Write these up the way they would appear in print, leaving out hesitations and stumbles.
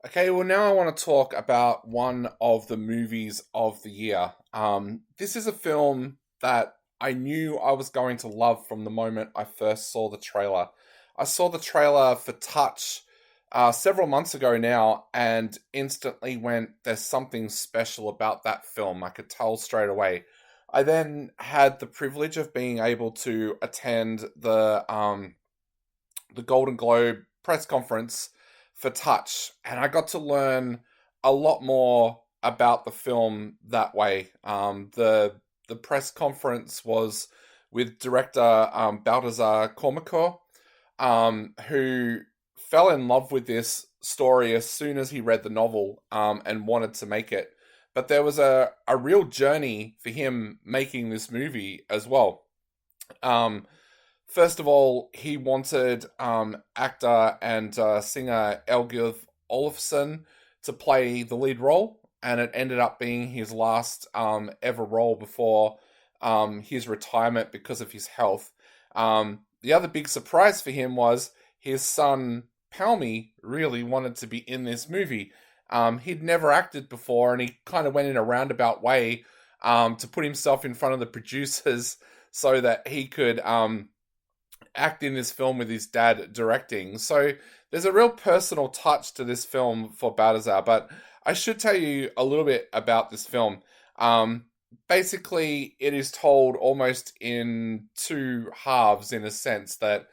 Okay, well, now I want to talk about one of the movies of the year. This is a film that I knew I was going to love from the moment I first saw the trailer. I saw the trailer for Touch several months ago now and instantly went, there's something special about that film. I could tell straight away. I then had the privilege of being able to attend the Golden Globe press conference for Touch, and I got to learn a lot more about the film that way. The press conference was with director Baltazar Kormako, who fell in love with this story as soon as he read the novel and wanted to make it. But there was a real journey for him making this movie as well. Um, First of all, he wanted actor and singer Elgith Olafsson to play the lead role, and it ended up being his last ever role before his retirement because of his health. The other big surprise for him was his son Palmy really wanted to be in this movie. He'd never acted before, and he kind of went in a roundabout way to put himself in front of the producers so that he could act in this film with his dad directing. So there's a real personal touch to this film for Balthazar, but I should tell you a little bit about this film. Um, Basically, it is told almost in two halves in a sense that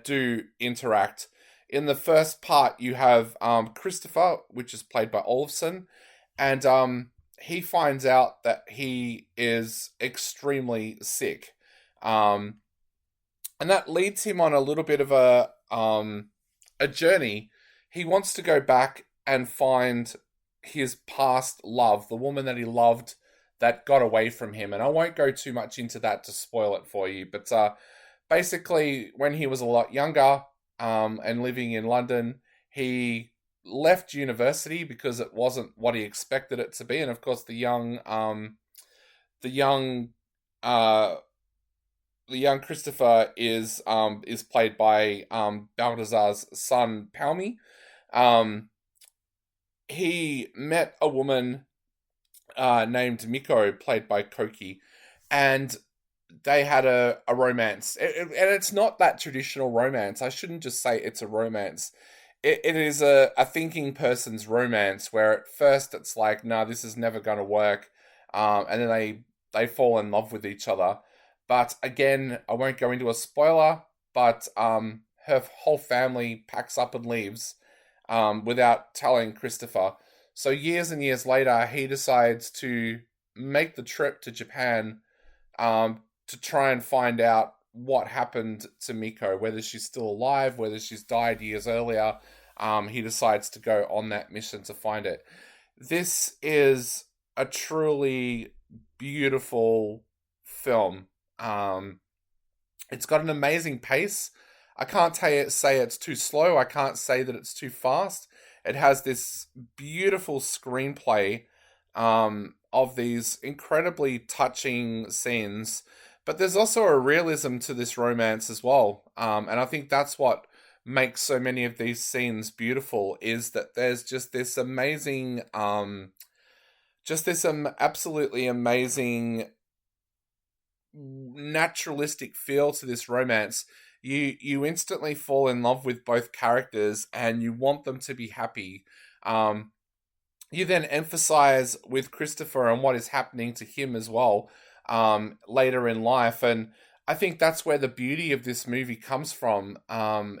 do interact. In the first part, you have Christopher, which is played by Olafson, and he finds out that he is extremely sick. Um, and that leads him on a little bit of a journey. He wants to go back and find his past love, the woman that he loved that got away from him. And I won't go too much into that to spoil it for you. But basically, when he was a lot younger and living in London, he left university because it wasn't what he expected it to be. And of course, the young uh, the young Christopher is played by Balthazar's son Palmy. Um, he met a woman named Miko, played by Koki, and they had a romance. And it's not that traditional romance. I shouldn't just say it's a romance. It is a thinking person's romance where at first it's like, no, this is never going to work. And then they fall in love with each other. But again, I won't go into a spoiler, but her whole family packs up and leaves without telling Christopher. So years and years later, he decides to make the trip to Japan to try and find out what happened to Miko, whether she's still alive, whether she's died years earlier. He decides to go on that mission to find it. This is a truly beautiful film. Um, it's got an amazing pace. I can't say it's too slow. I can't say that it's too fast. It has this beautiful screenplay of these incredibly touching scenes, but there's also a realism to this romance as well. And I think that's what makes so many of these scenes beautiful is that there's just this absolutely amazing naturalistic feel to this romance. You instantly fall in love with both characters and you want them to be happy. Um, you then emphasize with Christopher and what is happening to him as well later in life, and I think that's where the beauty of this movie comes from.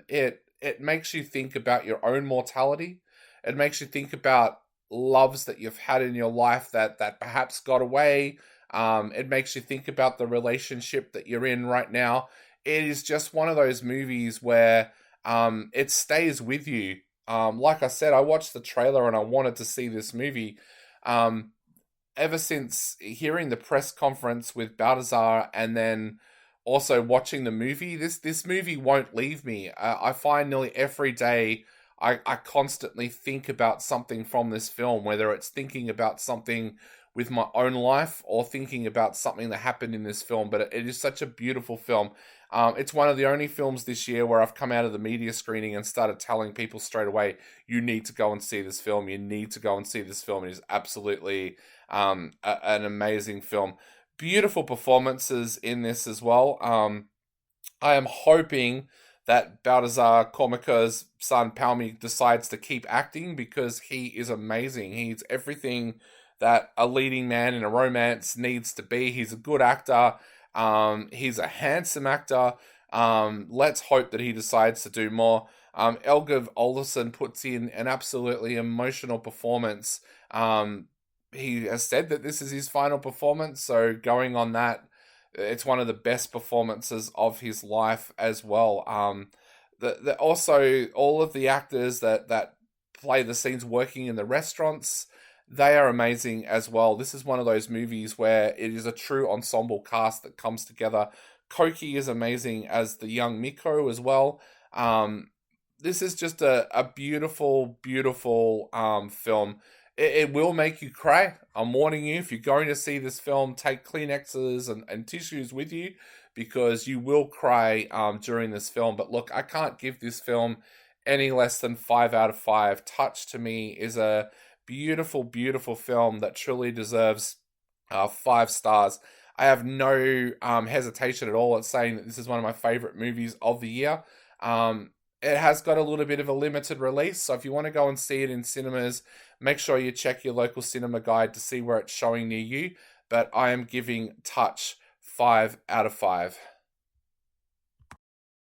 It makes you think about your own mortality. It makes you think about loves that you've had in your life that perhaps got away. It makes you think about the relationship that you're in right now. It is just one of those movies where it stays with you. Like I said, I watched the trailer and I wanted to see this movie. Um, Ever since hearing the press conference with Baltazar and then also watching the movie, this movie won't leave me. I find nearly every day I constantly think about something from this film, whether it's thinking about something with my own life or thinking about something that happened in this film, but it is such a beautiful film. It's one of the only films this year where I've come out of the media screening and started telling people straight away, you need to go and see this film. You need to go and see this film. It is absolutely an amazing film. Beautiful performances in this as well. I am hoping that Balthazar Kormaker's son Palmy decides to keep acting because he is amazing. He's everything that a leading man in a romance needs to be. He's a good actor. He's a handsome actor. Let's hope that he decides to do more. Elgov Olafsson puts in an absolutely emotional performance. He has said that this is his final performance, so going on that, it's one of the best performances of his life as well. Also, all of the actors that play the scenes working in the restaurants, they are amazing as well. This is one of those movies where it is a true ensemble cast that comes together. Koki is amazing as the young Miko as well. This is just a beautiful, beautiful film. It will make you cry. I'm warning you, if you're going to see this film, take Kleenexes and tissues with you because you will cry during this film. But look, I can't give this film any less than 5 out of 5. Touch to me is a beautiful, beautiful film that truly deserves 5 stars. I have no hesitation at all at saying that this is one of my favorite movies of the year. It has got a little bit of a limited release, so if you want to go and see it in cinemas, make sure you check your local cinema guide to see where it's showing near you. But I am giving Touch 5 out of 5.